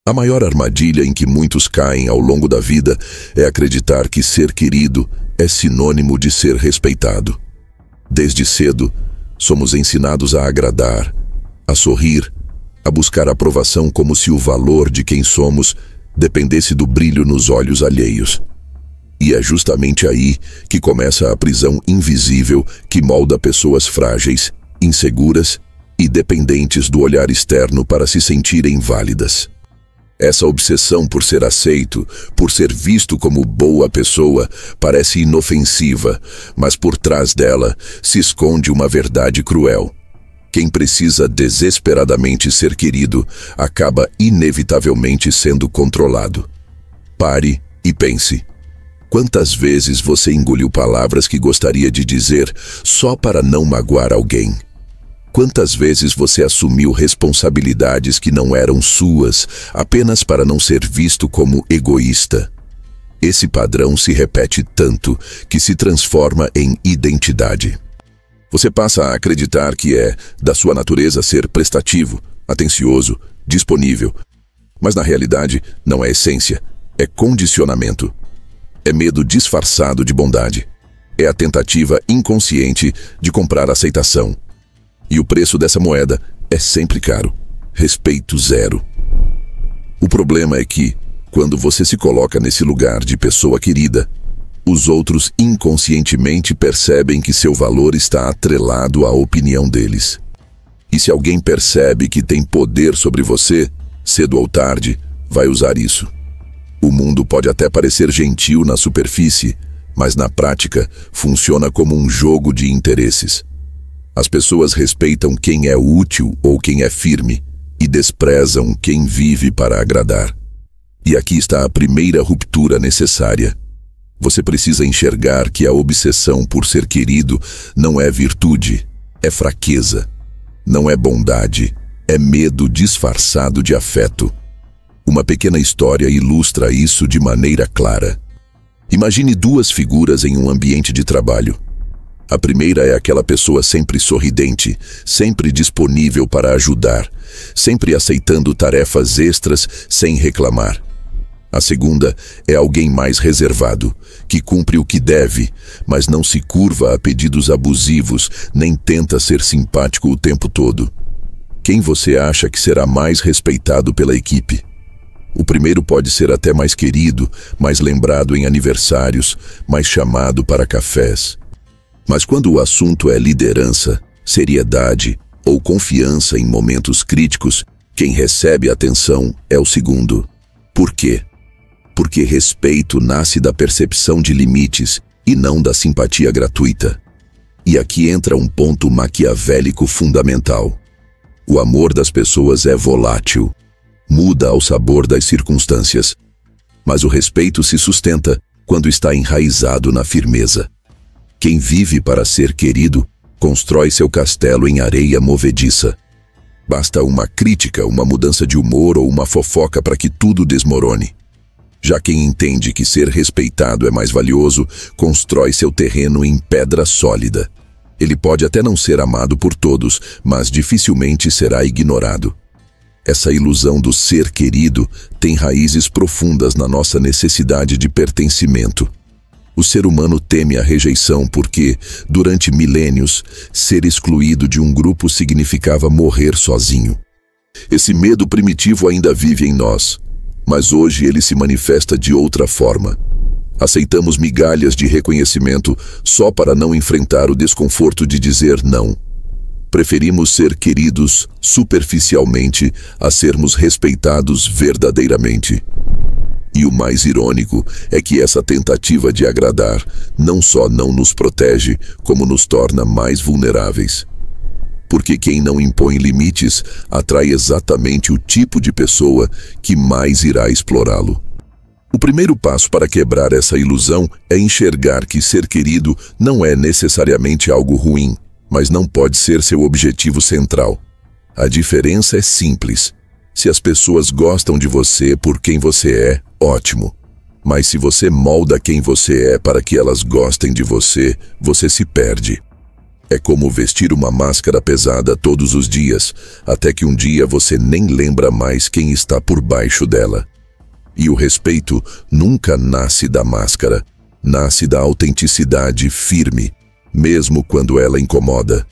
A maior armadilha em que muitos caem ao longo da vida é acreditar que ser querido é sinônimo de ser respeitado. Desde cedo, somos ensinados a agradar, a sorrir, a buscar aprovação como se o valor de quem somos dependesse do brilho nos olhos alheios. E é justamente aí que começa a prisão invisível que molda pessoas frágeis, inseguras e dependentes do olhar externo para se sentirem válidas. Essa obsessão por ser aceito, por ser visto como boa pessoa, parece inofensiva, mas por trás dela se esconde uma verdade cruel. Quem precisa desesperadamente ser querido acaba inevitavelmente sendo controlado. Pare e pense. Quantas vezes você engoliu palavras que gostaria de dizer só para não magoar alguém? Quantas vezes você assumiu responsabilidades que não eram suas, apenas para não ser visto como egoísta? Esse padrão se repete tanto que se transforma em identidade. Você passa a acreditar que é da sua natureza ser prestativo, atencioso, disponível. Mas na realidade não é essência, é condicionamento. É medo disfarçado de bondade. É a tentativa inconsciente de comprar aceitação. E o preço dessa moeda é sempre caro. Respeito zero. O problema é que, quando você se coloca nesse lugar de pessoa querida, os outros inconscientemente percebem que seu valor está atrelado à opinião deles. E se alguém percebe que tem poder sobre você, cedo ou tarde, vai usar isso. O mundo pode até parecer gentil na superfície, mas na prática funciona como um jogo de interesses. As pessoas respeitam quem é útil ou quem é firme e desprezam quem vive para agradar. E aqui está a primeira ruptura necessária. Você precisa enxergar que a obsessão por ser querido não é virtude, é fraqueza. Não é bondade, é medo disfarçado de afeto. Uma pequena história ilustra isso de maneira clara. Imagine duas figuras em um ambiente de trabalho. A primeira é aquela pessoa sempre sorridente, sempre disponível para ajudar, sempre aceitando tarefas extras sem reclamar. A segunda é alguém mais reservado, que cumpre o que deve, mas não se curva a pedidos abusivos, nem tenta ser simpático o tempo todo. Quem você acha que será mais respeitado pela equipe? O primeiro pode ser até mais querido, mais lembrado em aniversários, mais chamado para cafés. Mas quando o assunto é liderança, seriedade ou confiança em momentos críticos, quem recebe atenção é o segundo. Por quê? Porque respeito nasce da percepção de limites e não da simpatia gratuita. E aqui entra um ponto maquiavélico fundamental. O amor das pessoas é volátil, muda ao sabor das circunstâncias, mas o respeito se sustenta quando está enraizado na firmeza. Quem vive para ser querido, constrói seu castelo em areia movediça. Basta uma crítica, uma mudança de humor ou uma fofoca para que tudo desmorone. Já quem entende que ser respeitado é mais valioso, constrói seu terreno em pedra sólida. Ele pode até não ser amado por todos, mas dificilmente será ignorado. Essa ilusão do ser querido tem raízes profundas na nossa necessidade de pertencimento. O ser humano teme a rejeição porque, durante milênios, ser excluído de um grupo significava morrer sozinho. Esse medo primitivo ainda vive em nós, mas hoje ele se manifesta de outra forma. Aceitamos migalhas de reconhecimento só para não enfrentar o desconforto de dizer não. Preferimos ser queridos superficialmente a sermos respeitados verdadeiramente. E o mais irônico é que essa tentativa de agradar não só não nos protege, como nos torna mais vulneráveis. Porque quem não impõe limites atrai exatamente o tipo de pessoa que mais irá explorá-lo. O primeiro passo para quebrar essa ilusão é enxergar que ser querido não é necessariamente algo ruim, mas não pode ser seu objetivo central. A diferença é simples. Se as pessoas gostam de você por quem você é, ótimo. Mas se você molda quem você é para que elas gostem de você, você se perde. É como vestir uma máscara pesada todos os dias, até que um dia você nem lembra mais quem está por baixo dela. E o respeito nunca nasce da máscara, nasce da autenticidade firme, mesmo quando ela incomoda.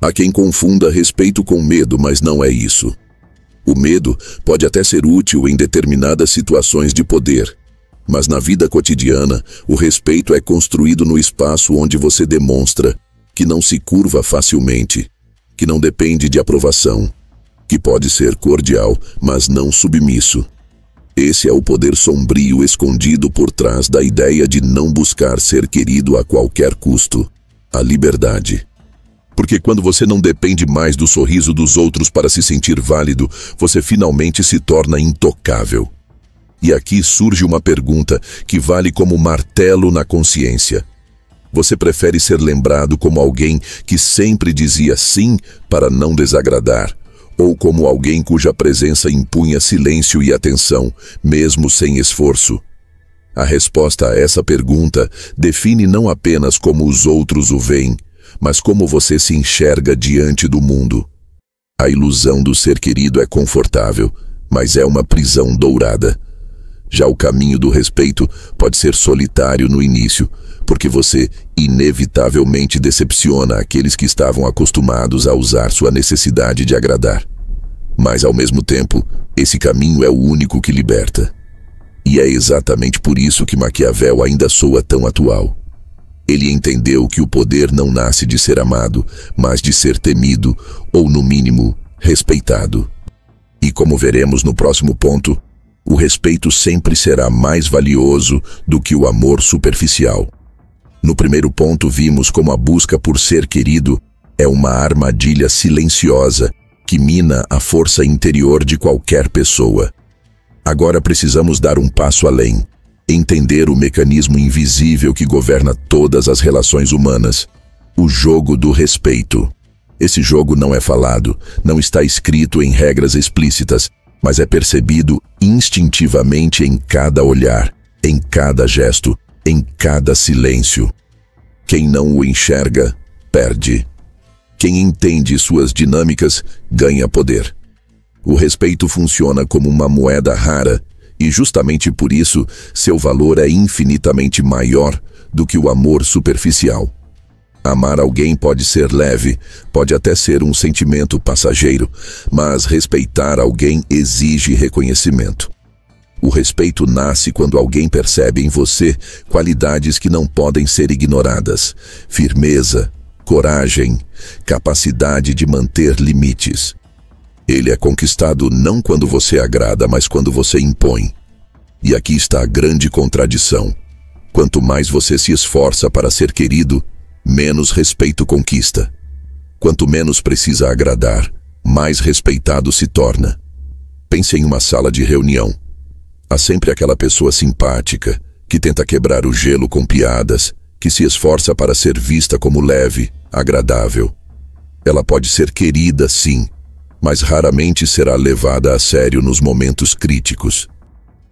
Há quem confunda respeito com medo, mas não é isso. O medo pode até ser útil em determinadas situações de poder, mas na vida cotidiana, o respeito é construído no espaço onde você demonstra que não se curva facilmente, que não depende de aprovação, que pode ser cordial, mas não submisso. Esse é o poder sombrio escondido por trás da ideia de não buscar ser querido a qualquer custo, a liberdade. Porque quando você não depende mais do sorriso dos outros para se sentir válido, você finalmente se torna intocável. E aqui surge uma pergunta que vale como martelo na consciência. Você prefere ser lembrado como alguém que sempre dizia sim para não desagradar, ou como alguém cuja presença impunha silêncio e atenção, mesmo sem esforço? A resposta a essa pergunta define não apenas como os outros o veem, mas como você se enxerga diante do mundo. A ilusão do ser querido é confortável, mas é uma prisão dourada. Já o caminho do respeito pode ser solitário no início, porque você inevitavelmente decepciona aqueles que estavam acostumados a usar sua necessidade de agradar. Mas, ao mesmo tempo, esse caminho é o único que liberta. E é exatamente por isso que Maquiavel ainda soa tão atual. Ele entendeu que o poder não nasce de ser amado, mas de ser temido, ou, no mínimo, respeitado. E como veremos no próximo ponto, o respeito sempre será mais valioso do que o amor superficial. No primeiro ponto, vimos como a busca por ser querido é uma armadilha silenciosa que mina a força interior de qualquer pessoa. Agora precisamos dar um passo além, entender o mecanismo invisível que governa todas as relações humanas, o jogo do respeito. Esse jogo não é falado, não está escrito em regras explícitas, mas é percebido instintivamente em cada olhar, em cada gesto, em cada silêncio. Quem não o enxerga, perde. Quem entende suas dinâmicas, ganha poder. O respeito funciona como uma moeda rara, e justamente por isso seu valor é infinitamente maior do que o amor superficial. Amar alguém pode ser leve, pode até ser um sentimento passageiro, mas respeitar alguém exige reconhecimento. O respeito nasce quando alguém percebe em você qualidades que não podem ser ignoradas: firmeza, coragem, capacidade de manter limites. Ele é conquistado não quando você agrada, mas quando você impõe. E aqui está a grande contradição. Quanto mais você se esforça para ser querido, menos respeito conquista. Quanto menos precisa agradar, mais respeitado se torna. Pense em uma sala de reunião. Há sempre aquela pessoa simpática, que tenta quebrar o gelo com piadas, que se esforça para ser vista como leve, agradável. Ela pode ser querida, sim, mas raramente será levada a sério nos momentos críticos.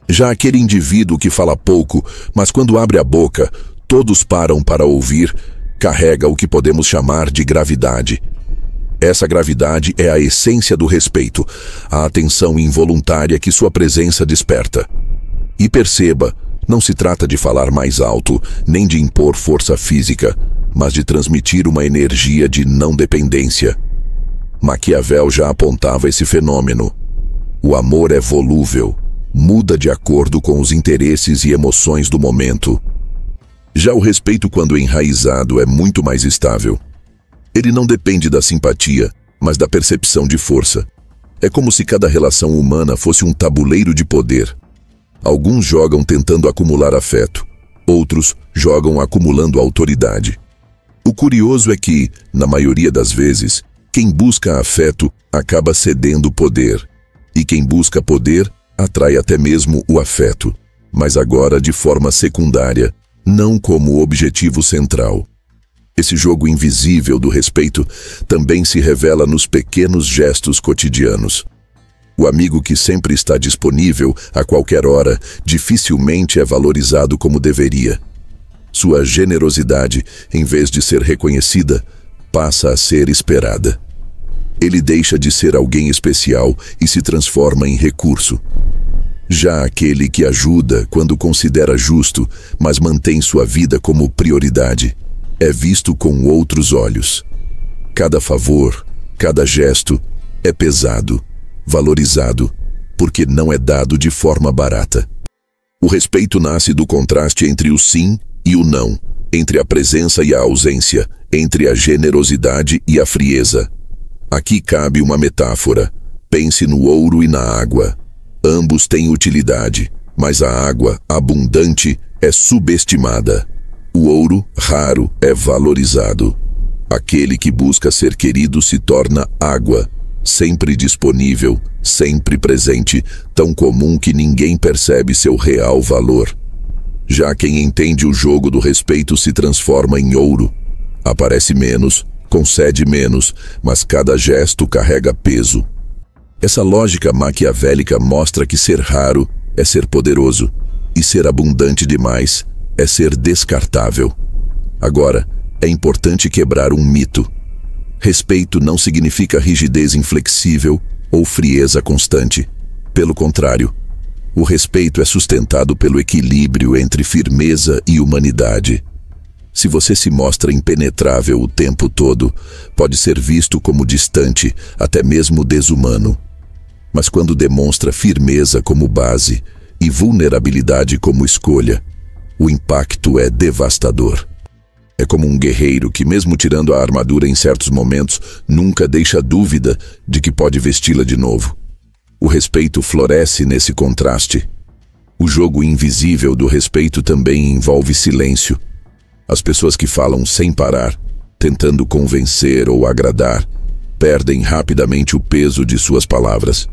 Já aquele indivíduo que fala pouco, mas quando abre a boca, todos param para ouvir, carrega o que podemos chamar de gravidade. Essa gravidade é a essência do respeito, a atenção involuntária que sua presença desperta. E perceba, não se trata de falar mais alto, nem de impor força física, mas de transmitir uma energia de não dependência. Maquiavel já apontava esse fenômeno. O amor é volúvel, muda de acordo com os interesses e emoções do momento. Já o respeito, quando enraizado, é muito mais estável. Ele não depende da simpatia, mas da percepção de força. É como se cada relação humana fosse um tabuleiro de poder. Alguns jogam tentando acumular afeto, outros jogam acumulando autoridade. O curioso é que, na maioria das vezes, quem busca afeto acaba cedendo poder, e quem busca poder atrai até mesmo o afeto, mas agora de forma secundária, não como objetivo central. Esse jogo invisível do respeito também se revela nos pequenos gestos cotidianos. O amigo que sempre está disponível a qualquer hora dificilmente é valorizado como deveria. Sua generosidade, em vez de ser reconhecida, passa a ser esperada. Ele deixa de ser alguém especial e se transforma em recurso. Já aquele que ajuda quando considera justo, mas mantém sua vida como prioridade, é visto com outros olhos. Cada favor, cada gesto é pesado, valorizado, porque não é dado de forma barata. O respeito nasce do contraste entre o sim e o não, entre a presença e a ausência, entre a generosidade e a frieza. Aqui cabe uma metáfora. Pense no ouro e na água. Ambos têm utilidade, mas a água, abundante, é subestimada. O ouro, raro, é valorizado. Aquele que busca ser querido se torna água, sempre disponível, sempre presente, tão comum que ninguém percebe seu real valor. Já quem entende o jogo do respeito se transforma em ouro. Aparece menos, concede menos, mas cada gesto carrega peso. Essa lógica maquiavélica mostra que ser raro é ser poderoso, e ser abundante demais é ser descartável. Agora, é importante quebrar um mito. Respeito não significa rigidez inflexível ou frieza constante. Pelo contrário, o respeito é sustentado pelo equilíbrio entre firmeza e humanidade. Se você se mostra impenetrável o tempo todo, pode ser visto como distante, até mesmo desumano. Mas quando demonstra firmeza como base e vulnerabilidade como escolha, o impacto é devastador. É como um guerreiro que, mesmo tirando a armadura em certos momentos, nunca deixa dúvida de que pode vesti-la de novo. O respeito floresce nesse contraste. O jogo invisível do respeito também envolve silêncio. As pessoas que falam sem parar, tentando convencer ou agradar, perdem rapidamente o peso de suas palavras.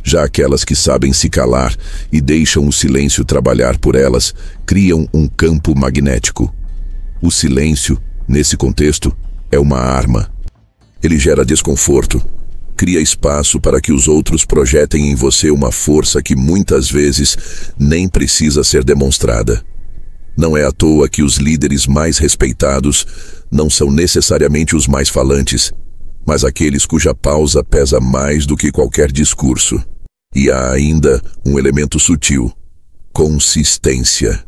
Já aquelas que sabem se calar e deixam o silêncio trabalhar por elas, criam um campo magnético. O silêncio, nesse contexto, é uma arma. Ele gera desconforto, cria espaço para que os outros projetem em você uma força que muitas vezes nem precisa ser demonstrada. Não é à toa que os líderes mais respeitados não são necessariamente os mais falantes, mas aqueles cuja pausa pesa mais do que qualquer discurso. E há ainda um elemento sutil: consistência.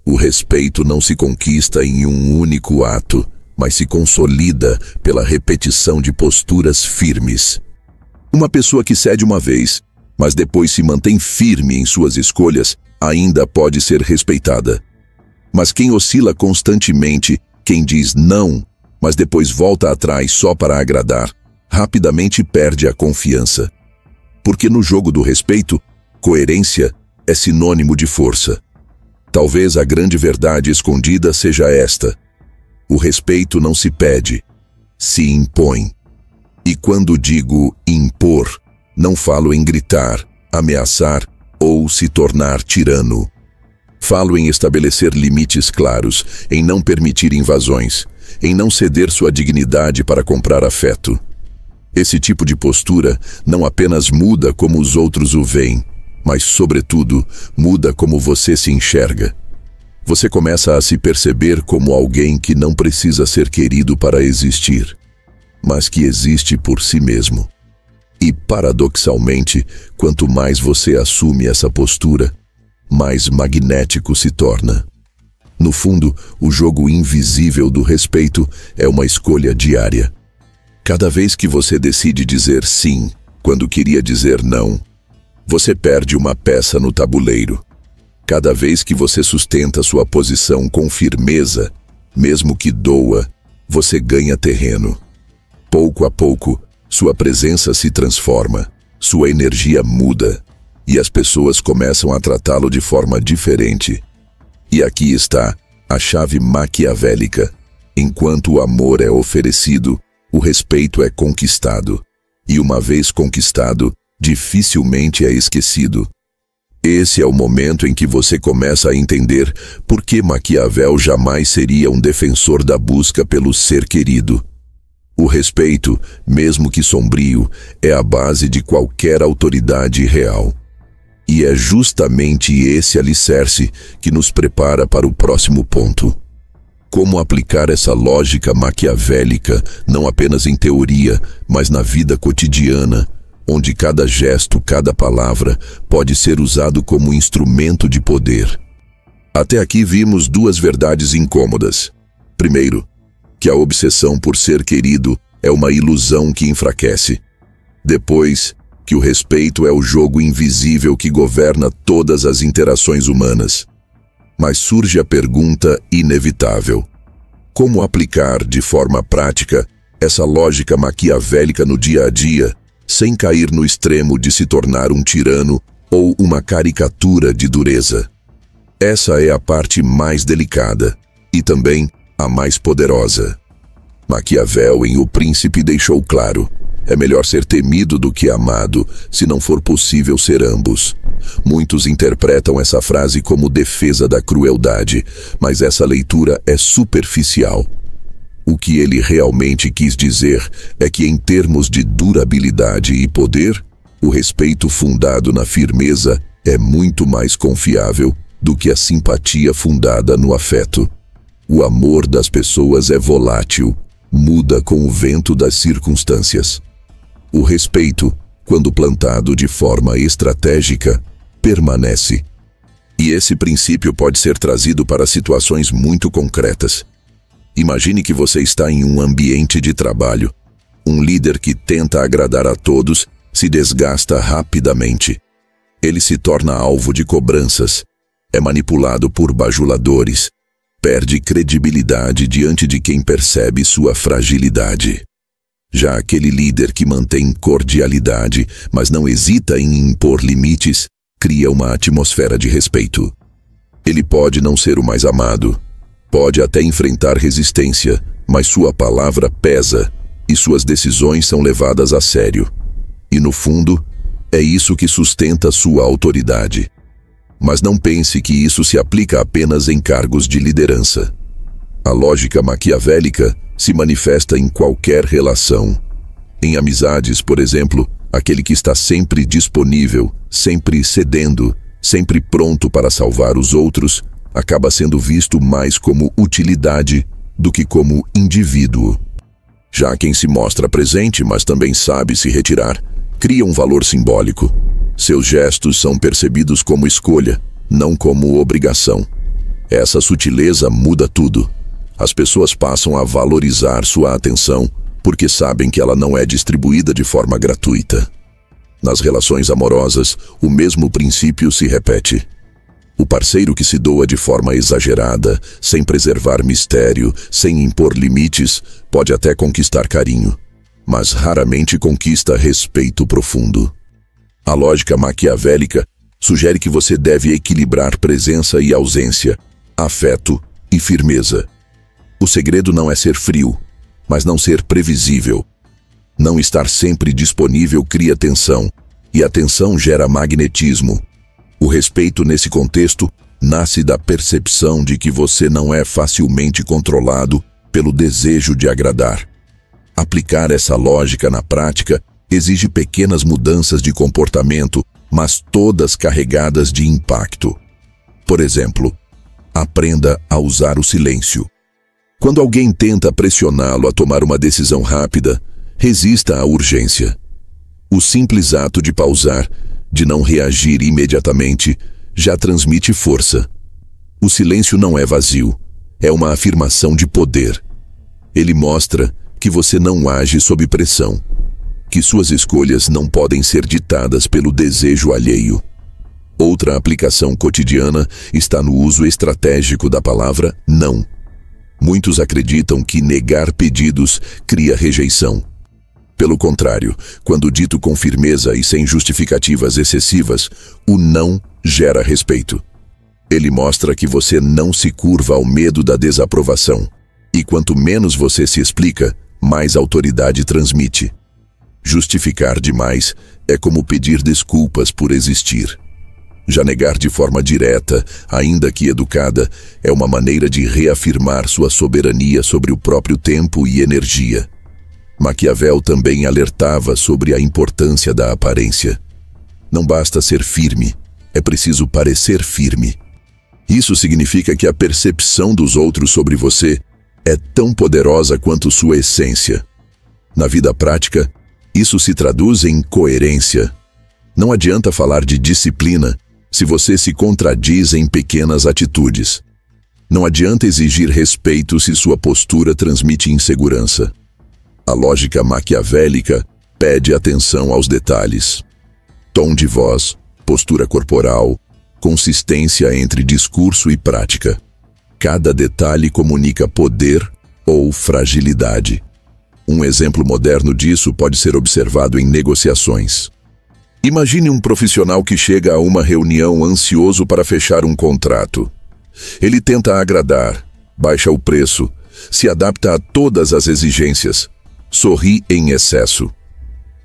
O respeito não se conquista em um único ato, mas se consolida pela repetição de posturas firmes. Uma pessoa que cede uma vez, mas depois se mantém firme em suas escolhas, ainda pode ser respeitada. Mas quem oscila constantemente, quem diz não, mas depois volta atrás só para agradar, rapidamente perde a confiança. Porque no jogo do respeito, coerência é sinônimo de força. Talvez a grande verdade escondida seja esta: o respeito não se pede, se impõe. E quando digo impor, não falo em gritar, ameaçar ou se tornar tirano. Falo em estabelecer limites claros, em não permitir invasões, em não ceder sua dignidade para comprar afeto. Esse tipo de postura não apenas muda como os outros o veem, mas, sobretudo, muda como você se enxerga. Você começa a se perceber como alguém que não precisa ser querido para existir, mas que existe por si mesmo. E, paradoxalmente, quanto mais você assume essa postura, mais magnético se torna. No fundo, o jogo invisível do respeito é uma escolha diária. Cada vez que você decide dizer sim, quando queria dizer não, você perde uma peça no tabuleiro. Cada vez que você sustenta sua posição com firmeza, mesmo que doa, você ganha terreno. Pouco a pouco, sua presença se transforma, sua energia muda, e as pessoas começam a tratá-lo de forma diferente. E aqui está a chave maquiavélica. Enquanto o amor é oferecido, o respeito é conquistado. E uma vez conquistado, dificilmente é esquecido. Esse é o momento em que você começa a entender por que Maquiavel jamais seria um defensor da busca pelo ser querido. O respeito, mesmo que sombrio, é a base de qualquer autoridade real. E é justamente esse alicerce que nos prepara para o próximo ponto. como aplicar essa lógica maquiavélica não apenas em teoria, mas na vida cotidiana, onde cada gesto, cada palavra pode ser usado como instrumento de poder. Até aqui vimos duas verdades incômodas. Primeiro, que a obsessão por ser querido é uma ilusão que enfraquece. Depois, que o respeito é o jogo invisível que governa todas as interações humanas. Mas surge a pergunta inevitável: como aplicar de forma prática essa lógica maquiavélica no dia a dia, sem cair no extremo de se tornar um tirano ou uma caricatura de dureza? Essa é a parte mais delicada e também a mais poderosa. Maquiavel, em O Príncipe, deixou claro: é melhor ser temido do que amado, se não for possível ser ambos. Muitos interpretam essa frase como defesa da crueldade, mas essa leitura é superficial. O que ele realmente quis dizer é que, em termos de durabilidade e poder, o respeito fundado na firmeza é muito mais confiável do que a simpatia fundada no afeto. O amor das pessoas é volátil, muda com o vento das circunstâncias. O respeito, quando plantado de forma estratégica, permanece. E esse princípio pode ser trazido para situações muito concretas. Imagine que você está em um ambiente de trabalho. Um líder que tenta agradar a todos se desgasta rapidamente. Ele se torna alvo de cobranças, é manipulado por bajuladores, perde credibilidade diante de quem percebe sua fragilidade. Já aquele líder que mantém cordialidade, mas não hesita em impor limites, cria uma atmosfera de respeito. Ele pode não ser o mais amado, pode até enfrentar resistência, mas sua palavra pesa e suas decisões são levadas a sério. E no fundo, é isso que sustenta sua autoridade. Mas não pense que isso se aplica apenas em cargos de liderança. A lógica maquiavélica se manifesta em qualquer relação. Em amizades, por exemplo, aquele que está sempre disponível, sempre cedendo, sempre pronto para salvar os outros, acaba sendo visto mais como utilidade do que como indivíduo. Já quem se mostra presente, mas também sabe se retirar, cria um valor simbólico. Seus gestos são percebidos como escolha, não como obrigação. Essa sutileza muda tudo. As pessoas passam a valorizar sua atenção porque sabem que ela não é distribuída de forma gratuita. Nas relações amorosas, o mesmo princípio se repete. O parceiro que se doa de forma exagerada, sem preservar mistério, sem impor limites, pode até conquistar carinho, mas raramente conquista respeito profundo. A lógica maquiavélica sugere que você deve equilibrar presença e ausência, afeto e firmeza. O segredo não é ser frio, mas não ser previsível. Não estar sempre disponível cria tensão, e a tensão gera magnetismo. O respeito nesse contexto nasce da percepção de que você não é facilmente controlado pelo desejo de agradar. Aplicar essa lógica na prática exige pequenas mudanças de comportamento, mas todas carregadas de impacto. Por exemplo, aprenda a usar o silêncio. Quando alguém tenta pressioná-lo a tomar uma decisão rápida, resista à urgência. O simples ato de pausar, de não reagir imediatamente, já transmite força. O silêncio não é vazio, é uma afirmação de poder. Ele mostra que você não age sob pressão, que suas escolhas não podem ser ditadas pelo desejo alheio. Outra aplicação cotidiana está no uso estratégico da palavra não. Muitos acreditam que negar pedidos cria rejeição. Pelo contrário, quando dito com firmeza e sem justificativas excessivas, o não gera respeito. Ele mostra que você não se curva ao medo da desaprovação. E quanto menos você se explica, mais autoridade transmite. Justificar demais é como pedir desculpas por existir. Já negar de forma direta, ainda que educada, é uma maneira de reafirmar sua soberania sobre o próprio tempo e energia. Maquiavel também alertava sobre a importância da aparência. Não basta ser firme, é preciso parecer firme. Isso significa que a percepção dos outros sobre você é tão poderosa quanto sua essência. Na vida prática, isso se traduz em coerência. Não adianta falar de disciplina se você se contradiz em pequenas atitudes. Não adianta exigir respeito se sua postura transmite insegurança. A lógica maquiavélica pede atenção aos detalhes. Tom de voz, postura corporal, consistência entre discurso e prática. Cada detalhe comunica poder ou fragilidade. Um exemplo moderno disso pode ser observado em negociações. Imagine um profissional que chega a uma reunião ansioso para fechar um contrato. Ele tenta agradar, baixa o preço, se adapta a todas as exigências, sorri em excesso.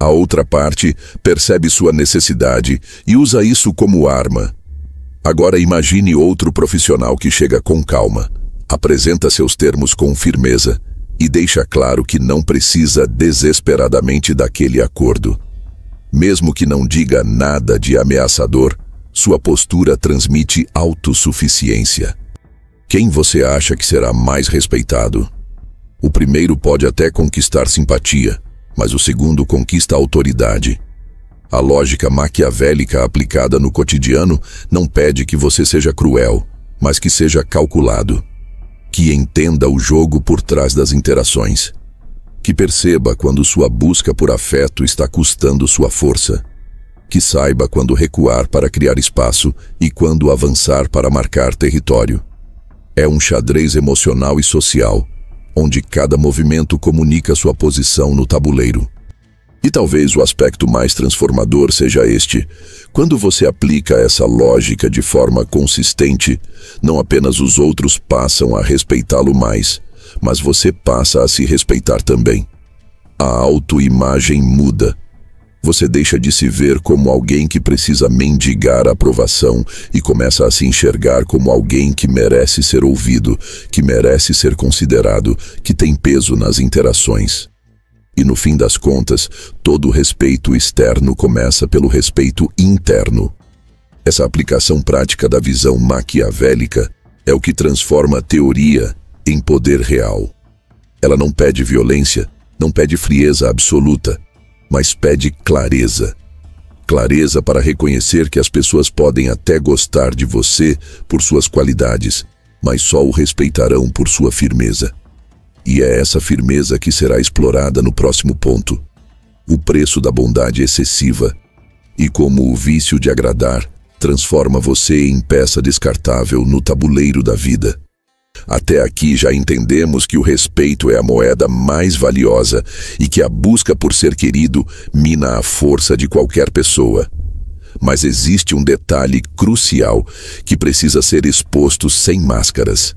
A outra parte percebe sua necessidade e usa isso como arma. Agora imagine outro profissional que chega com calma, apresenta seus termos com firmeza e deixa claro que não precisa desesperadamente daquele acordo. Mesmo que não diga nada de ameaçador, sua postura transmite autossuficiência. Quem você acha que será mais respeitado? O primeiro pode até conquistar simpatia, mas o segundo conquista autoridade. A lógica maquiavélica aplicada no cotidiano não pede que você seja cruel, mas que seja calculado. Que entenda o jogo por trás das interações. Que perceba quando sua busca por afeto está custando sua força. Que saiba quando recuar para criar espaço e quando avançar para marcar território. É um xadrez emocional e social, onde cada movimento comunica sua posição no tabuleiro. E talvez o aspecto mais transformador seja este: quando você aplica essa lógica de forma consistente, não apenas os outros passam a respeitá-lo mais, mas você passa a se respeitar também. A autoimagem muda. Você deixa de se ver como alguém que precisa mendigar aprovação e começa a se enxergar como alguém que merece ser ouvido, que merece ser considerado, que tem peso nas interações. E no fim das contas, todo respeito externo começa pelo respeito interno. Essa aplicação prática da visão maquiavélica é o que transforma a teoria em poder real. Ela não pede violência, não pede frieza absoluta, mas pede clareza. Clareza para reconhecer que as pessoas podem até gostar de você por suas qualidades, mas só o respeitarão por sua firmeza. E é essa firmeza que será explorada no próximo ponto. O preço da bondade excessiva. E como o vício de agradar transforma você em peça descartável no tabuleiro da vida. Até aqui já entendemos que o respeito é a moeda mais valiosa e que a busca por ser querido mina a força de qualquer pessoa. Mas existe um detalhe crucial que precisa ser exposto sem máscaras.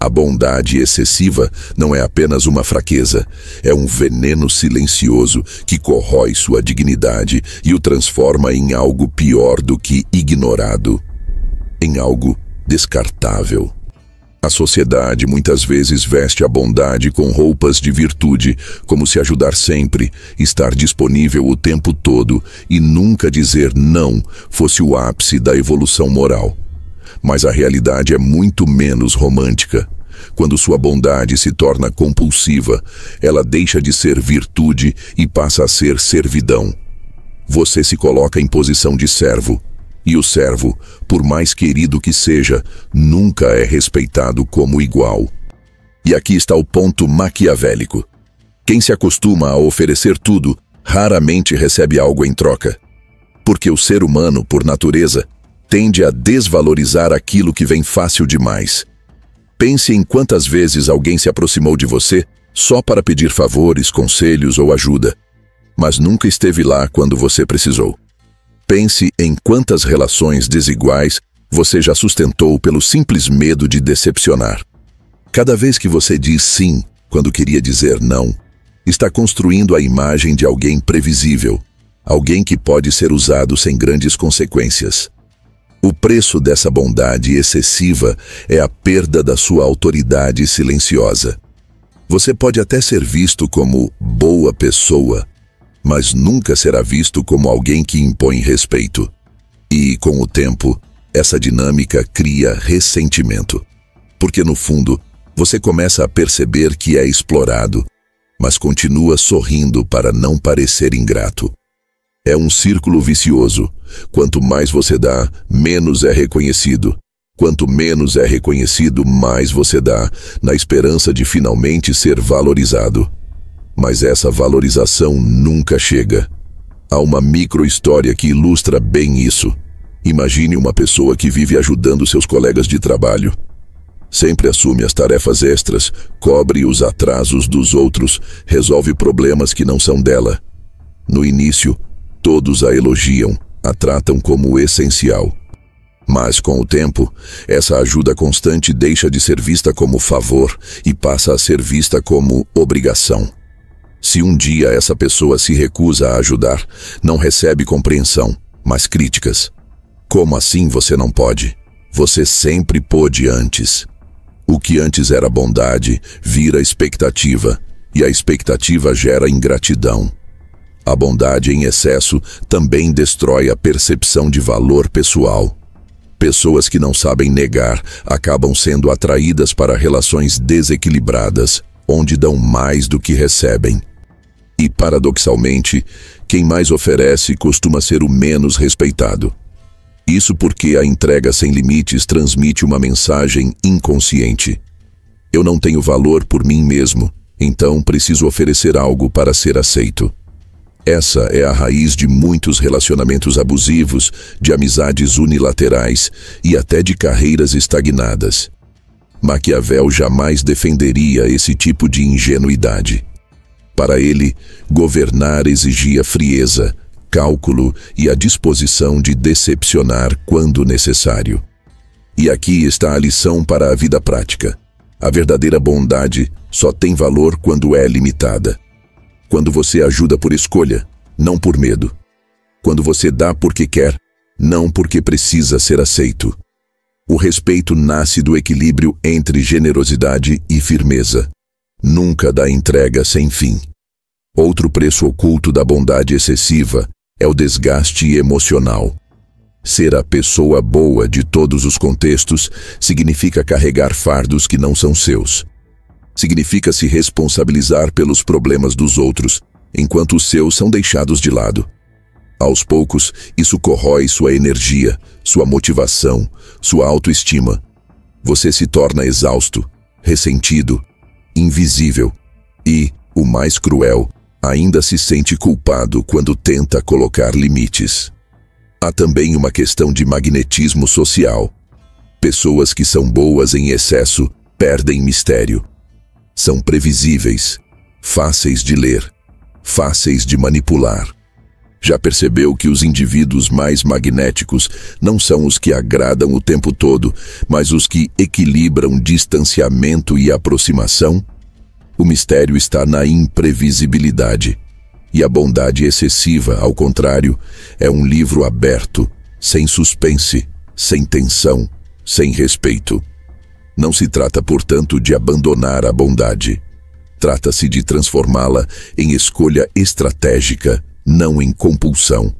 A bondade excessiva não é apenas uma fraqueza, é um veneno silencioso que corrói sua dignidade e o transforma em algo pior do que ignorado, em algo descartável. A sociedade muitas vezes veste a bondade com roupas de virtude, como se ajudar sempre, estar disponível o tempo todo e nunca dizer não fosse o ápice da evolução moral. Mas a realidade é muito menos romântica. Quando sua bondade se torna compulsiva, ela deixa de ser virtude e passa a ser servidão. Você se coloca em posição de servo. E o servo, por mais querido que seja, nunca é respeitado como igual. E aqui está o ponto maquiavélico. Quem se acostuma a oferecer tudo, raramente recebe algo em troca. Porque o ser humano, por natureza, tende a desvalorizar aquilo que vem fácil demais. Pense em quantas vezes alguém se aproximou de você só para pedir favores, conselhos ou ajuda, mas nunca esteve lá quando você precisou. Pense em quantas relações desiguais você já sustentou pelo simples medo de decepcionar. Cada vez que você diz sim quando queria dizer não, está construindo a imagem de alguém previsível, alguém que pode ser usado sem grandes consequências. O preço dessa bondade excessiva é a perda da sua autoridade silenciosa. Você pode até ser visto como boa pessoa, mas nunca será visto como alguém que impõe respeito. E, com o tempo, essa dinâmica cria ressentimento. Porque, no fundo, Você começa a perceber que é explorado, mas continua sorrindo para não parecer ingrato. É um círculo vicioso. Quanto mais você dá, menos é reconhecido. Quanto menos é reconhecido, mais você dá, na esperança de finalmente ser valorizado. Mas essa valorização nunca chega. Há uma micro-história que ilustra bem isso. Imagine uma pessoa que vive ajudando seus colegas de trabalho. Sempre assume as tarefas extras, cobre os atrasos dos outros, resolve problemas que não são dela. No início, todos a elogiam, a tratam como essencial. Mas, com o tempo, essa ajuda constante deixa de ser vista como favor e passa a ser vista como obrigação. Se um dia essa pessoa se recusa a ajudar, não recebe compreensão, mas críticas. Como assim você não pode? Você sempre pôde antes. O que antes era bondade vira expectativa, e a expectativa gera ingratidão. A bondade em excesso também destrói a percepção de valor pessoal. Pessoas que não sabem negar acabam sendo atraídas para relações desequilibradas, onde dão mais do que recebem. E, paradoxalmente, quem mais oferece costuma ser o menos respeitado. Isso porque a entrega sem limites transmite uma mensagem inconsciente. Eu não tenho valor por mim mesmo, então preciso oferecer algo para ser aceito. Essa é a raiz de muitos relacionamentos abusivos, de amizades unilaterais e até de carreiras estagnadas. Maquiavel jamais defenderia esse tipo de ingenuidade. Para ele, governar exigia frieza, cálculo e a disposição de decepcionar quando necessário. E aqui está a lição para a vida prática. A verdadeira bondade só tem valor quando é limitada. Quando você ajuda por escolha, não por medo. Quando você dá porque quer, não porque precisa ser aceito. O respeito nasce do equilíbrio entre generosidade e firmeza. Nunca da entrega sem fim. Outro preço oculto da bondade excessiva é o desgaste emocional. Ser a pessoa boa de todos os contextos significa carregar fardos que não são seus. Significa se responsabilizar pelos problemas dos outros, enquanto os seus são deixados de lado. Aos poucos, isso corrói sua energia, sua motivação, sua autoestima. Você se torna exausto, ressentido, invisível e, o mais cruel, ainda se sente culpado quando tenta colocar limites. Há também uma questão de magnetismo social. Pessoas que são boas em excesso perdem mistério. São previsíveis, fáceis de ler, fáceis de manipular. Já percebeu que os indivíduos mais magnéticos não são os que agradam o tempo todo, mas os que equilibram distanciamento e aproximação? O mistério está na imprevisibilidade. E a bondade excessiva, ao contrário, é um livro aberto, sem suspense, sem tensão, sem respeito. Não se trata, portanto, de abandonar a bondade. Trata-se de transformá-la em escolha estratégica, não em compulsão.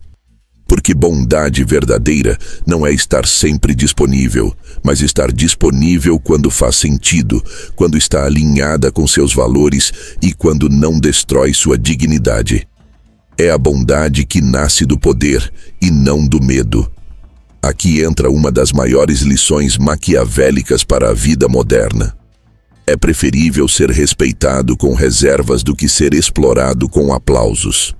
Porque bondade verdadeira não é estar sempre disponível, mas estar disponível quando faz sentido, quando está alinhada com seus valores e quando não destrói sua dignidade. É a bondade que nasce do poder e não do medo. Aqui entra uma das maiores lições maquiavélicas para a vida moderna. É preferível ser respeitado com reservas do que ser explorado com aplausos.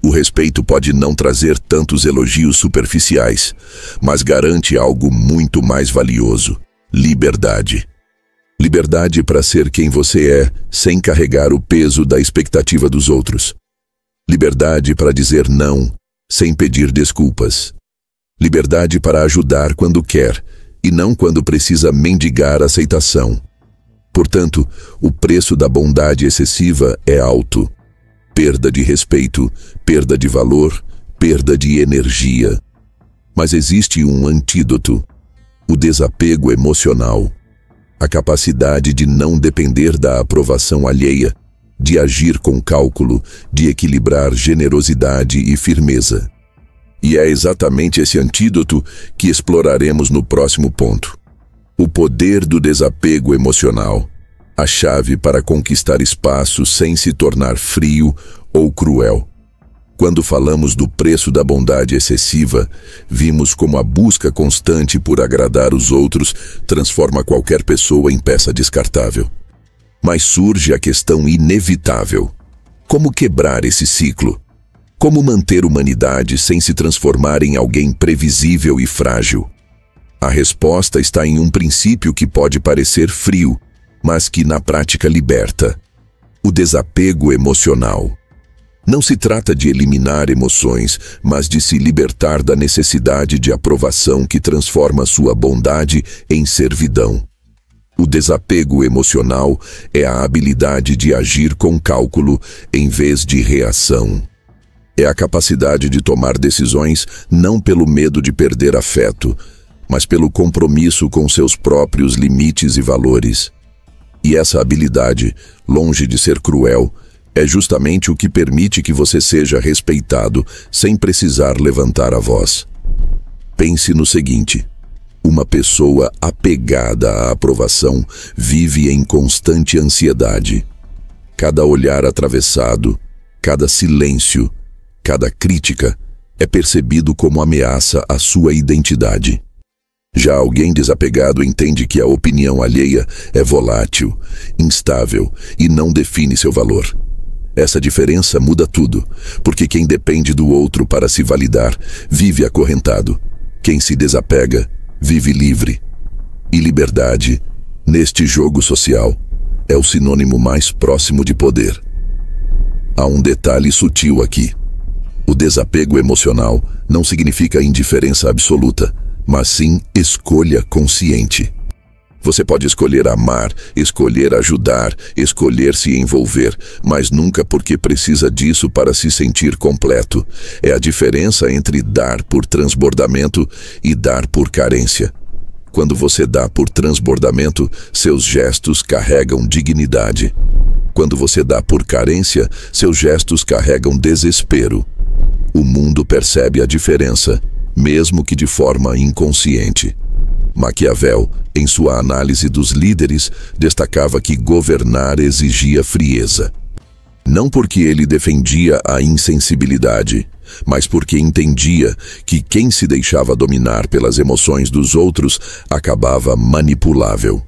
O respeito pode não trazer tantos elogios superficiais, mas garante algo muito mais valioso: liberdade. Liberdade para ser quem você é, sem carregar o peso da expectativa dos outros. Liberdade para dizer não, sem pedir desculpas. Liberdade para ajudar quando quer, e não quando precisa mendigar aceitação. Portanto, o preço da bondade excessiva é alto. Perda de respeito, perda de valor, perda de energia. Mas existe um antídoto: o desapego emocional. A capacidade de não depender da aprovação alheia, de agir com cálculo, de equilibrar generosidade e firmeza. E é exatamente esse antídoto que exploraremos no próximo ponto. O poder do desapego emocional. a chave para conquistar espaço sem se tornar frio ou cruel. Quando falamos do preço da bondade excessiva, vimos como a busca constante por agradar os outros transforma qualquer pessoa em peça descartável. Mas surge a questão inevitável: como quebrar esse ciclo? Como manter humanidade sem se transformar em alguém previsível e frágil? A resposta está em um princípio que pode parecer frio, mas que na prática liberta: o desapego emocional. Não se trata de eliminar emoções, mas de se libertar da necessidade de aprovação que transforma sua bondade em servidão. O desapego emocional é a habilidade de agir com cálculo em vez de reação. É a capacidade de tomar decisões não pelo medo de perder afeto, mas pelo compromisso com seus próprios limites e valores. E essa habilidade, longe de ser cruel, é justamente o que permite que você seja respeitado sem precisar levantar a voz. Pense no seguinte: uma pessoa apegada à aprovação vive em constante ansiedade. Cada olhar atravessado, cada silêncio, cada crítica é percebido como ameaça à sua identidade. Já alguém desapegado entende que a opinião alheia é volátil, instável e não define seu valor. Essa diferença muda tudo, porque quem depende do outro para se validar vive acorrentado. Quem se desapega vive livre. E liberdade, neste jogo social, é o sinônimo mais próximo de poder. Há um detalhe sutil aqui. O desapego emocional não significa indiferença absoluta, mas sim escolha consciente. Você pode escolher amar, escolher ajudar, escolher se envolver, mas nunca porque precisa disso para se sentir completo. É a diferença entre dar por transbordamento e dar por carência. Quando você dá por transbordamento, seus gestos carregam dignidade. Quando você dá por carência, seus gestos carregam desespero. O mundo percebe a diferença, mesmo que de forma inconsciente. Maquiavel, em sua análise dos líderes, destacava que governar exigia frieza. Não porque ele defendia a insensibilidade, mas porque entendia que quem se deixava dominar pelas emoções dos outros acabava manipulável.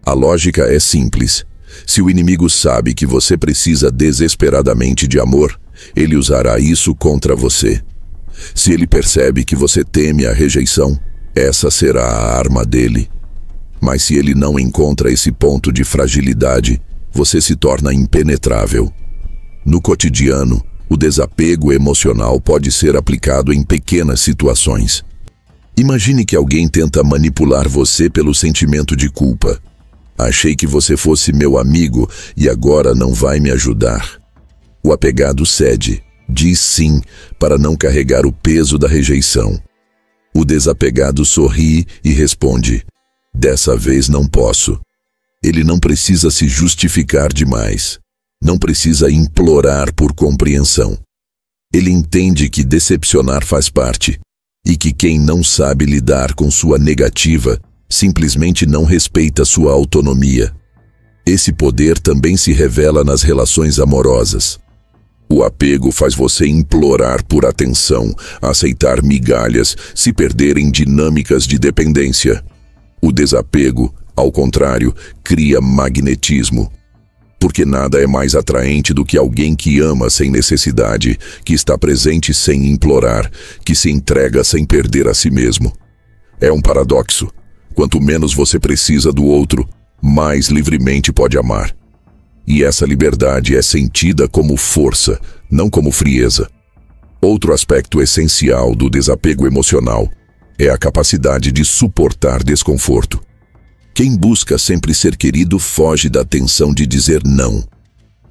A lógica é simples. Se o inimigo sabe que você precisa desesperadamente de amor, ele usará isso contra você. Se ele percebe que você teme a rejeição, essa será a arma dele. Mas se ele não encontra esse ponto de fragilidade, você se torna impenetrável. No cotidiano, o desapego emocional pode ser aplicado em pequenas situações. Imagine que alguém tenta manipular você pelo sentimento de culpa. Achei que você fosse meu amigo e agora não vai me ajudar. O apegado cede, diz sim, para não carregar o peso da rejeição. O desapegado sorri e responde: dessa vez não posso. Ele não precisa se justificar demais. Não precisa implorar por compreensão. Ele entende que decepcionar faz parte e que quem não sabe lidar com sua negativa simplesmente não respeita sua autonomia. Esse poder também se revela nas relações amorosas. O apego faz você implorar por atenção, aceitar migalhas, se perder em dinâmicas de dependência. O desapego, ao contrário, cria magnetismo. Porque nada é mais atraente do que alguém que ama sem necessidade, que está presente sem implorar, que se entrega sem perder a si mesmo. É um paradoxo. Quanto menos você precisa do outro, mais livremente pode amar. E essa liberdade é sentida como força, não como frieza. Outro aspecto essencial do desapego emocional é a capacidade de suportar desconforto. Quem busca sempre ser querido foge da tensão de dizer não,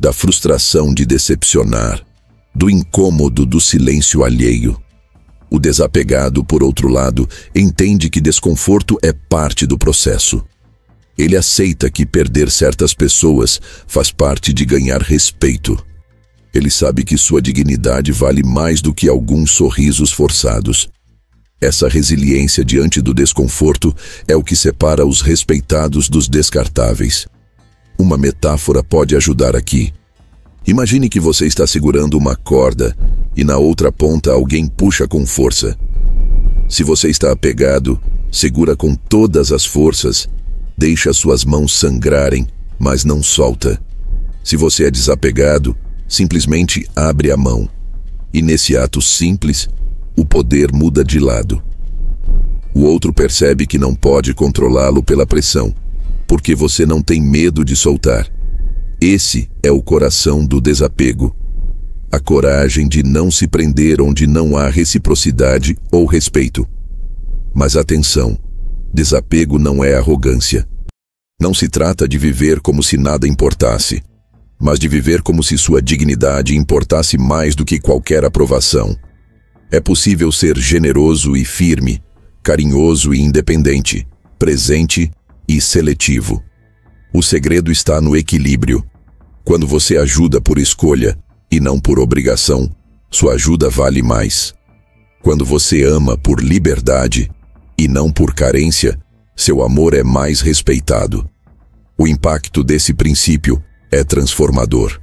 da frustração de decepcionar, do incômodo do silêncio alheio. O desapegado, por outro lado, entende que desconforto é parte do processo. Ele aceita que perder certas pessoas faz parte de ganhar respeito. Ele sabe que sua dignidade vale mais do que alguns sorrisos forçados. Essa resiliência diante do desconforto é o que separa os respeitados dos descartáveis. Uma metáfora pode ajudar aqui. Imagine que você está segurando uma corda e na outra ponta alguém puxa com força. Se você está apegado, segura com todas as forças, deixa suas mãos sangrarem, mas não solta. Se você é desapegado, simplesmente abre a mão. E nesse ato simples, o poder muda de lado. O outro percebe que não pode controlá-lo pela pressão, porque você não tem medo de soltar. Esse é o coração do desapego. A coragem de não se prender onde não há reciprocidade ou respeito. Mas atenção, desapego não é arrogância. Não se trata de viver como se nada importasse, mas de viver como se sua dignidade importasse mais do que qualquer aprovação. É possível ser generoso e firme, carinhoso e independente, presente e seletivo. O segredo está no equilíbrio. Quando você ajuda por escolha e não por obrigação, sua ajuda vale mais. Quando você ama por liberdade e não por carência, seu amor é mais respeitado. O impacto desse princípio é transformador.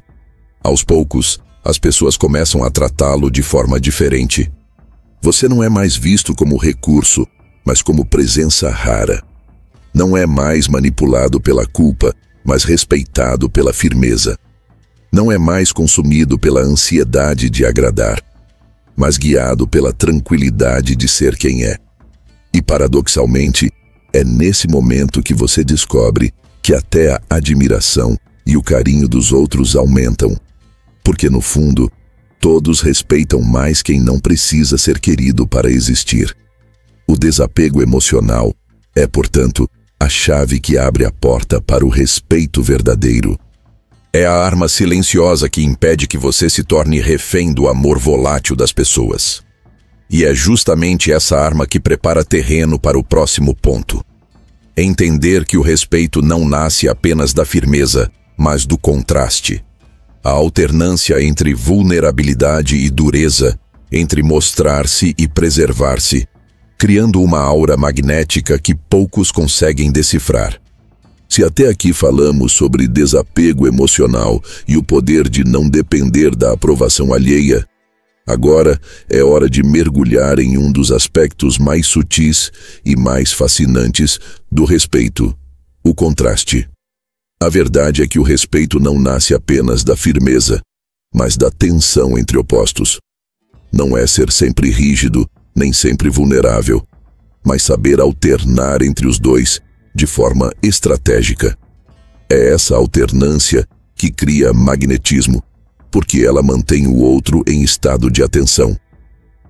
Aos poucos, as pessoas começam a tratá-lo de forma diferente. Você não é mais visto como recurso, mas como presença rara. Não é mais manipulado pela culpa, mas respeitado pela firmeza. Não é mais consumido pela ansiedade de agradar, mas guiado pela tranquilidade de ser quem é. E paradoxalmente, é nesse momento que você descobre que até a admiração e o carinho dos outros aumentam, porque no fundo, todos respeitam mais quem não precisa ser querido para existir. O desapego emocional é, portanto, a chave que abre a porta para o respeito verdadeiro. É a arma silenciosa que impede que você se torne refém do amor volátil das pessoas. E é justamente essa arma que prepara terreno para o próximo ponto. Entender que o respeito não nasce apenas da firmeza, mas do contraste. A alternância entre vulnerabilidade e dureza, entre mostrar-se e preservar-se, criando uma aura magnética que poucos conseguem decifrar. Se até aqui falamos sobre desapego emocional e o poder de não depender da aprovação alheia, agora é hora de mergulhar em um dos aspectos mais sutis e mais fascinantes do respeito, o contraste. A verdade é que o respeito não nasce apenas da firmeza, mas da tensão entre opostos. Não é ser sempre rígido, nem sempre vulnerável, mas saber alternar entre os dois de forma estratégica. É essa alternância que cria magnetismo, porque ela mantém o outro em estado de atenção.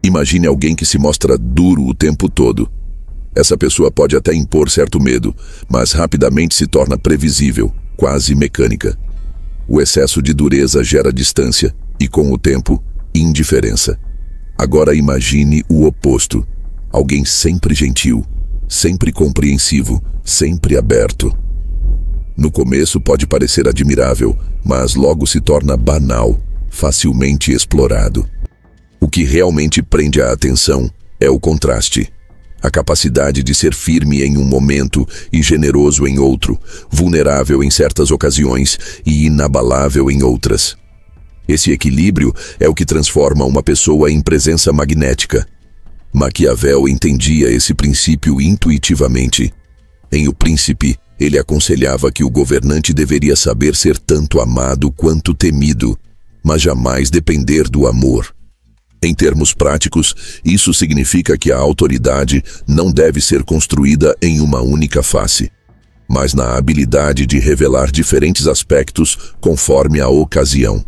Imagine alguém que se mostra duro o tempo todo. Essa pessoa pode até impor certo medo, mas rapidamente se torna previsível, quase mecânica. O excesso de dureza gera distância e, com o tempo, indiferença. Agora imagine o oposto. Alguém sempre gentil, sempre compreensivo, sempre aberto. No começo pode parecer admirável, mas logo se torna banal, facilmente explorado. O que realmente prende a atenção é o contraste. A capacidade de ser firme em um momento e generoso em outro, vulnerável em certas ocasiões e inabalável em outras. Esse equilíbrio é o que transforma uma pessoa em presença magnética. Maquiavel entendia esse princípio intuitivamente. Em O Príncipe, ele aconselhava que o governante deveria saber ser tanto amado quanto temido, mas jamais depender do amor. Em termos práticos, isso significa que a autoridade não deve ser construída em uma única face, mas na habilidade de revelar diferentes aspectos conforme a ocasião.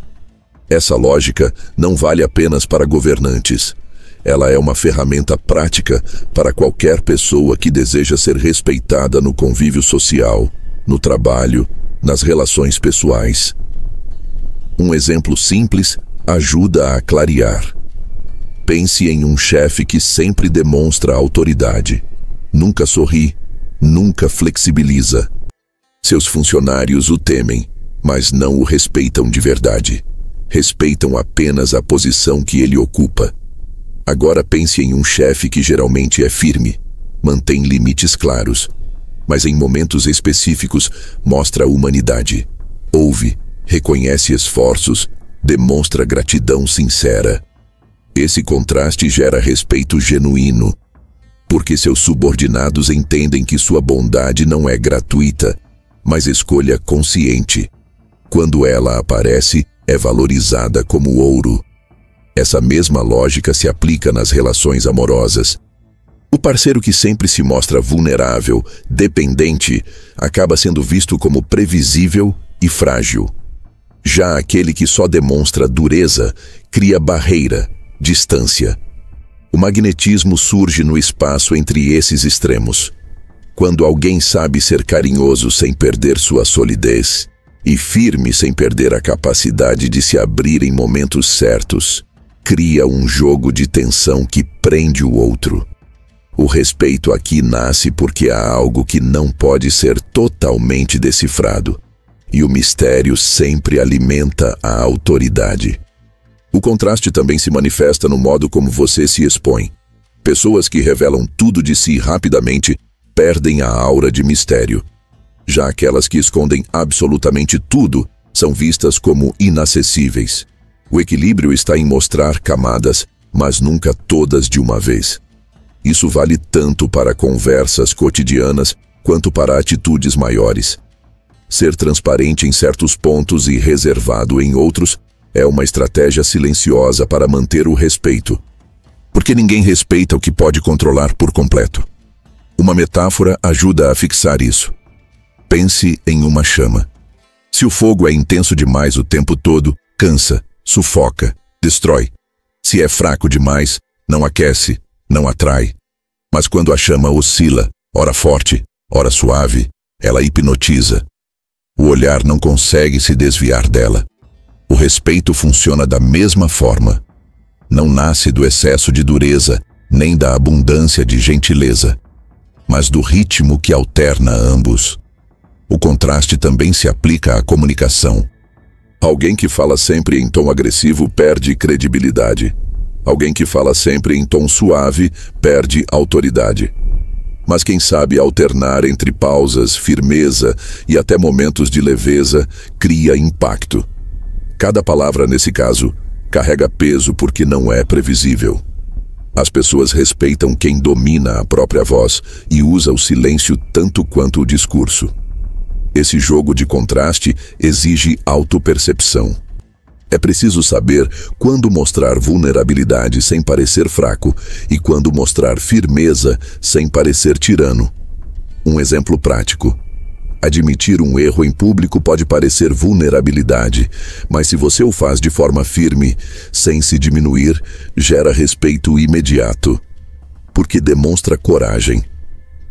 Essa lógica não vale apenas para governantes. Ela é uma ferramenta prática para qualquer pessoa que deseja ser respeitada no convívio social, no trabalho, nas relações pessoais. Um exemplo simples ajuda a clarear. Pense em um chefe que sempre demonstra autoridade. Nunca sorri, nunca flexibiliza. Seus funcionários o temem, mas não o respeitam de verdade. Respeitam apenas a posição que ele ocupa. Agora pense em um chefe que geralmente é firme, mantém limites claros, mas em momentos específicos mostra humanidade. Ouve, reconhece esforços, demonstra gratidão sincera. Esse contraste gera respeito genuíno, porque seus subordinados entendem que sua bondade não é gratuita, mas escolha consciente. Quando ela aparece, é valorizada como ouro. Essa mesma lógica se aplica nas relações amorosas. O parceiro que sempre se mostra vulnerável, dependente, acaba sendo visto como previsível e frágil. Já aquele que só demonstra dureza, cria barreira, distância. O magnetismo surge no espaço entre esses extremos. Quando alguém sabe ser carinhoso sem perder sua solidez e firme sem perder a capacidade de se abrir em momentos certos, cria um jogo de tensão que prende o outro. O respeito aqui nasce porque há algo que não pode ser totalmente decifrado, e o mistério sempre alimenta a autoridade. O contraste também se manifesta no modo como você se expõe. Pessoas que revelam tudo de si rapidamente perdem a aura de mistério. Já aquelas que escondem absolutamente tudo são vistas como inacessíveis. O equilíbrio está em mostrar camadas, mas nunca todas de uma vez. Isso vale tanto para conversas cotidianas quanto para atitudes maiores. Ser transparente em certos pontos e reservado em outros é uma estratégia silenciosa para manter o respeito. Porque ninguém respeita o que pode controlar por completo. Uma metáfora ajuda a fixar isso. Pense em uma chama. Se o fogo é intenso demais o tempo todo, cansa, sufoca, destrói. Se é fraco demais, não aquece, não atrai. Mas quando a chama oscila, ora forte, ora suave, ela hipnotiza. O olhar não consegue se desviar dela. O respeito funciona da mesma forma. Não nasce do excesso de dureza, nem da abundância de gentileza, mas do ritmo que alterna ambos. O contraste também se aplica à comunicação. Alguém que fala sempre em tom agressivo perde credibilidade. Alguém que fala sempre em tom suave perde autoridade. Mas quem sabe alternar entre pausas, firmeza e até momentos de leveza cria impacto. Cada palavra, nesse caso, carrega peso porque não é previsível. As pessoas respeitam quem domina a própria voz e usa o silêncio tanto quanto o discurso. Esse jogo de contraste exige autopercepção. É preciso saber quando mostrar vulnerabilidade sem parecer fraco e quando mostrar firmeza sem parecer tirano. Um exemplo prático. Admitir um erro em público pode parecer vulnerabilidade, mas se você o faz de forma firme, sem se diminuir, gera respeito imediato, porque demonstra coragem.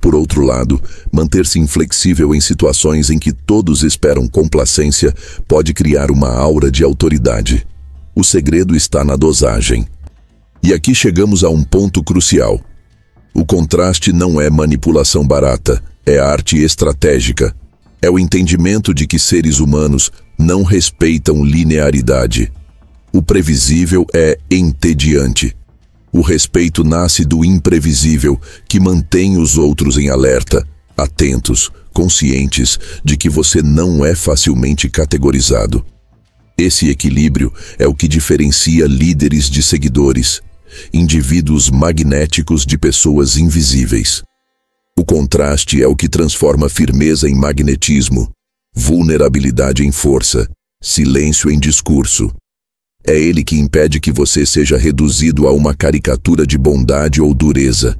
Por outro lado, manter-se inflexível em situações em que todos esperam complacência pode criar uma aura de autoridade. O segredo está na dosagem. E aqui chegamos a um ponto crucial. O contraste não é manipulação barata, é arte estratégica. É o entendimento de que seres humanos não respeitam linearidade. O previsível é entediante. O respeito nasce do imprevisível, que mantém os outros em alerta, atentos, conscientes de que você não é facilmente categorizado. Esse equilíbrio é o que diferencia líderes de seguidores, indivíduos magnéticos de pessoas invisíveis. O contraste é o que transforma firmeza em magnetismo, vulnerabilidade em força, silêncio em discurso. É ele que impede que você seja reduzido a uma caricatura de bondade ou dureza.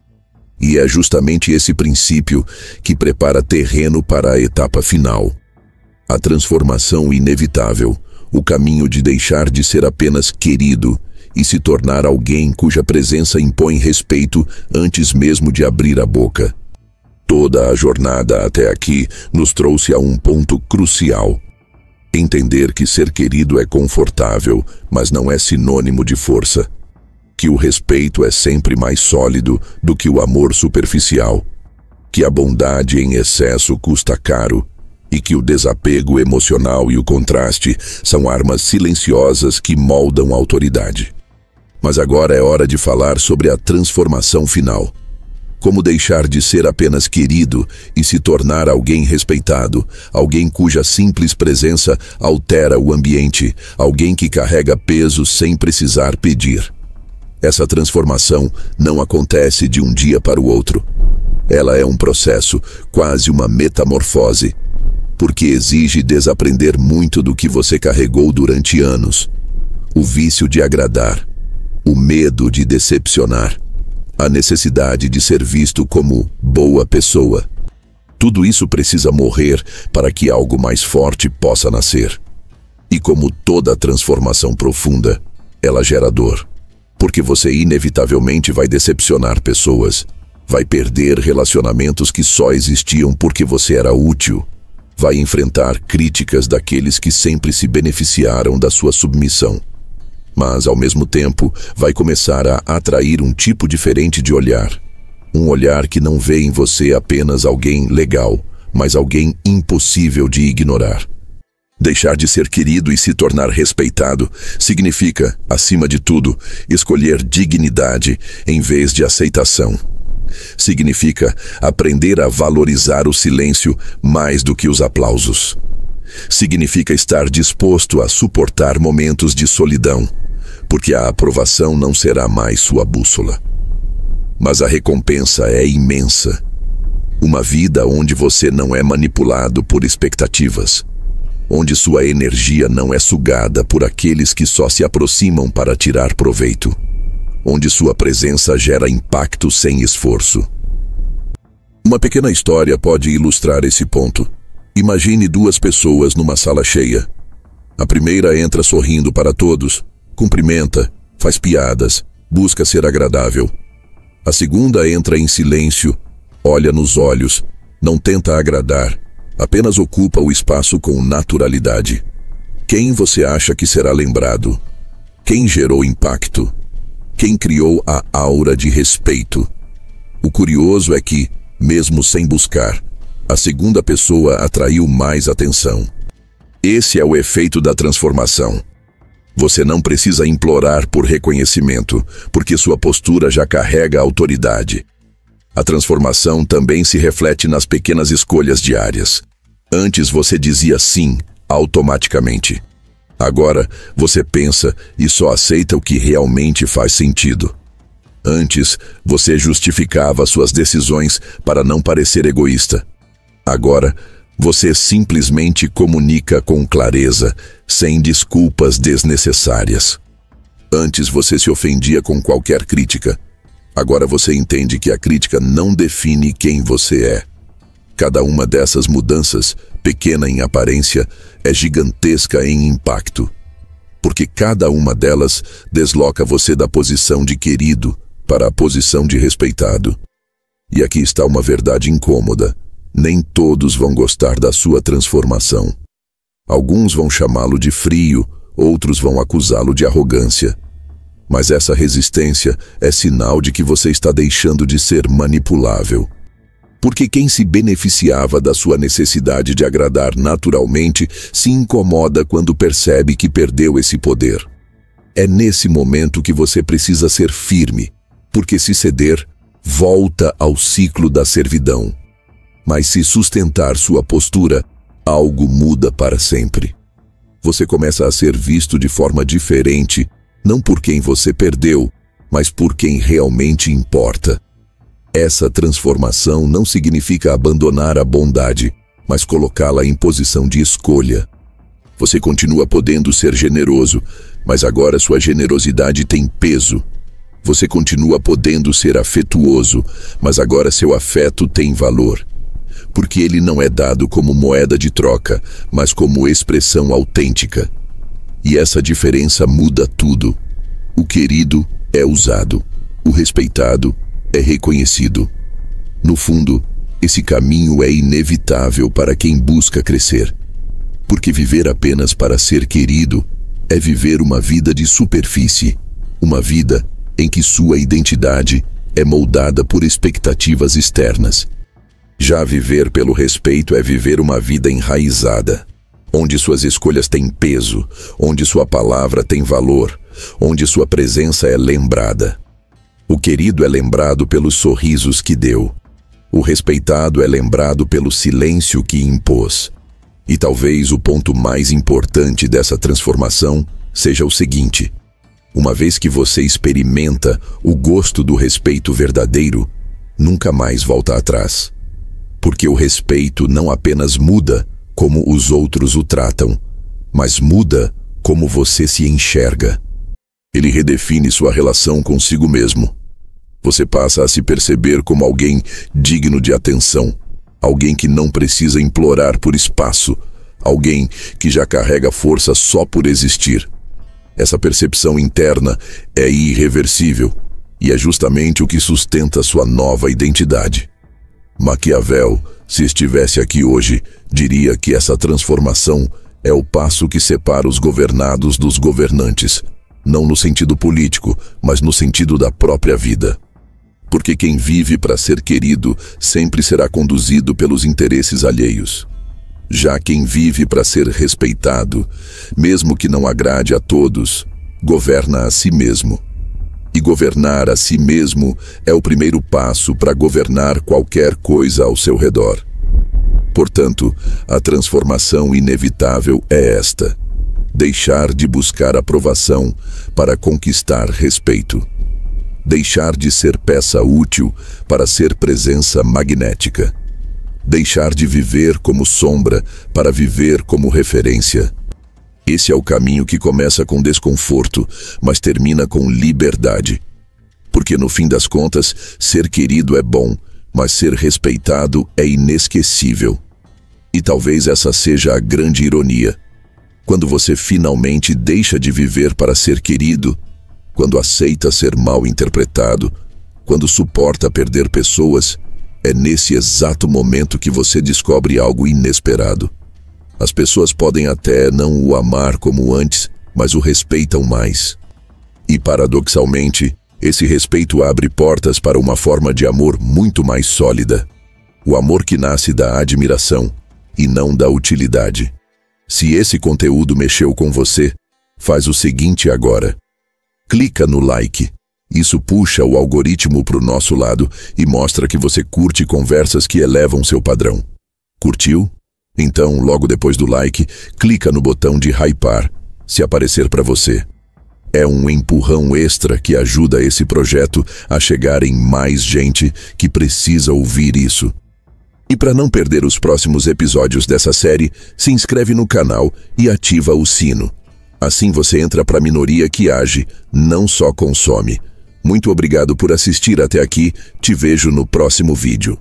E é justamente esse princípio que prepara terreno para a etapa final. A transformação inevitável, o caminho de deixar de ser apenas querido e se tornar alguém cuja presença impõe respeito antes mesmo de abrir a boca. Toda a jornada até aqui nos trouxe a um ponto crucial. Entender que ser querido é confortável, mas não é sinônimo de força. Que o respeito é sempre mais sólido do que o amor superficial. Que a bondade em excesso custa caro. E que o desapego emocional e o contraste são armas silenciosas que moldam a autoridade. Mas agora é hora de falar sobre a transformação final. Como deixar de ser apenas querido e se tornar alguém respeitado, alguém cuja simples presença altera o ambiente, alguém que carrega peso sem precisar pedir. Essa transformação não acontece de um dia para o outro. Ela é um processo, quase uma metamorfose, porque exige desaprender muito do que você carregou durante anos. O vício de agradar, o medo de decepcionar, a necessidade de ser visto como boa pessoa. Tudo isso precisa morrer para que algo mais forte possa nascer. E como toda transformação profunda, ela gera dor. Porque você inevitavelmente vai decepcionar pessoas, vai perder relacionamentos que só existiam porque você era útil, vai enfrentar críticas daqueles que sempre se beneficiaram da sua submissão. Mas, ao mesmo tempo, vai começar a atrair um tipo diferente de olhar. Um olhar que não vê em você apenas alguém legal, mas alguém impossível de ignorar. Deixar de ser querido e se tornar respeitado significa, acima de tudo, escolher dignidade em vez de aceitação. Significa aprender a valorizar o silêncio mais do que os aplausos. Significa estar disposto a suportar momentos de solidão, porque a aprovação não será mais sua bússola. Mas a recompensa é imensa. Uma vida onde você não é manipulado por expectativas, onde sua energia não é sugada por aqueles que só se aproximam para tirar proveito, onde sua presença gera impacto sem esforço. Uma pequena história pode ilustrar esse ponto. Imagine duas pessoas numa sala cheia. A primeira entra sorrindo para todos, cumprimenta, faz piadas, busca ser agradável. A segunda entra em silêncio, olha nos olhos, não tenta agradar, apenas ocupa o espaço com naturalidade. Quem você acha que será lembrado? Quem gerou impacto? Quem criou a aura de respeito? O curioso é que, mesmo sem buscar, a segunda pessoa atraiu mais atenção. Esse é o efeito da transformação. Você não precisa implorar por reconhecimento, porque sua postura já carrega autoridade. A transformação também se reflete nas pequenas escolhas diárias. Antes você dizia sim, automaticamente. Agora você pensa e só aceita o que realmente faz sentido. Antes você justificava suas decisões para não parecer egoísta. Agora você simplesmente comunica com clareza, sem desculpas desnecessárias. Antes você se ofendia com qualquer crítica. Agora você entende que a crítica não define quem você é. Cada uma dessas mudanças, pequena em aparência, é gigantesca em impacto. Porque cada uma delas desloca você da posição de querido para a posição de respeitado. E aqui está uma verdade incômoda. Nem todos vão gostar da sua transformação. Alguns vão chamá-lo de frio, outros vão acusá-lo de arrogância. Mas essa resistência é sinal de que você está deixando de ser manipulável. Porque quem se beneficiava da sua necessidade de agradar naturalmente se incomoda quando percebe que perdeu esse poder. É nesse momento que você precisa ser firme, porque se ceder, volta ao ciclo da servidão. Mas se sustentar sua postura, algo muda para sempre. Você começa a ser visto de forma diferente, não por quem você perdeu, mas por quem realmente importa. Essa transformação não significa abandonar a bondade, mas colocá-la em posição de escolha. Você continua podendo ser generoso, mas agora sua generosidade tem peso. Você continua podendo ser afetuoso, mas agora seu afeto tem valor. Porque ele não é dado como moeda de troca, mas como expressão autêntica. E essa diferença muda tudo. O querido é usado, o respeitado é reconhecido. No fundo, esse caminho é inevitável para quem busca crescer. Porque viver apenas para ser querido é viver uma vida de superfície, uma vida em que sua identidade é moldada por expectativas externas. Já viver pelo respeito é viver uma vida enraizada, onde suas escolhas têm peso, onde sua palavra tem valor, onde sua presença é lembrada. O querido é lembrado pelos sorrisos que deu. O respeitado é lembrado pelo silêncio que impôs. E talvez o ponto mais importante dessa transformação seja o seguinte: uma vez que você experimenta o gosto do respeito verdadeiro, nunca mais volta atrás. Porque o respeito não apenas muda como os outros o tratam, mas muda como você se enxerga. Ele redefine sua relação consigo mesmo. Você passa a se perceber como alguém digno de atenção, alguém que não precisa implorar por espaço, alguém que já carrega força só por existir. Essa percepção interna é irreversível e é justamente o que sustenta sua nova identidade. Maquiavel, se estivesse aqui hoje, diria que essa transformação é o passo que separa os governados dos governantes, não no sentido político, mas no sentido da própria vida. Porque quem vive para ser querido sempre será conduzido pelos interesses alheios. Já quem vive para ser respeitado, mesmo que não agrade a todos, governa a si mesmo. E governar a si mesmo é o primeiro passo para governar qualquer coisa ao seu redor. Portanto, a transformação inevitável é esta: deixar de buscar aprovação para conquistar respeito. Deixar de ser peça útil para ser presença magnética. Deixar de viver como sombra para viver como referência. Esse é o caminho que começa com desconforto, mas termina com liberdade. Porque no fim das contas, ser querido é bom, mas ser respeitado é inesquecível. E talvez essa seja a grande ironia. Quando você finalmente deixa de viver para ser querido, quando aceita ser mal interpretado, quando suporta perder pessoas, é nesse exato momento que você descobre algo inesperado. As pessoas podem até não o amar como antes, mas o respeitam mais. E, paradoxalmente, esse respeito abre portas para uma forma de amor muito mais sólida. O amor que nasce da admiração e não da utilidade. Se esse conteúdo mexeu com você, faz o seguinte agora. Clica no like. Isso puxa o algoritmo para o nosso lado e mostra que você curte conversas que elevam seu padrão. Curtiu? Então, logo depois do like, clica no botão de hypar, se aparecer para você. É um empurrão extra que ajuda esse projeto a chegar em mais gente que precisa ouvir isso. E para não perder os próximos episódios dessa série, se inscreve no canal e ativa o sino. Assim você entra para a minoria que age, não só consome. Muito obrigado por assistir até aqui, te vejo no próximo vídeo.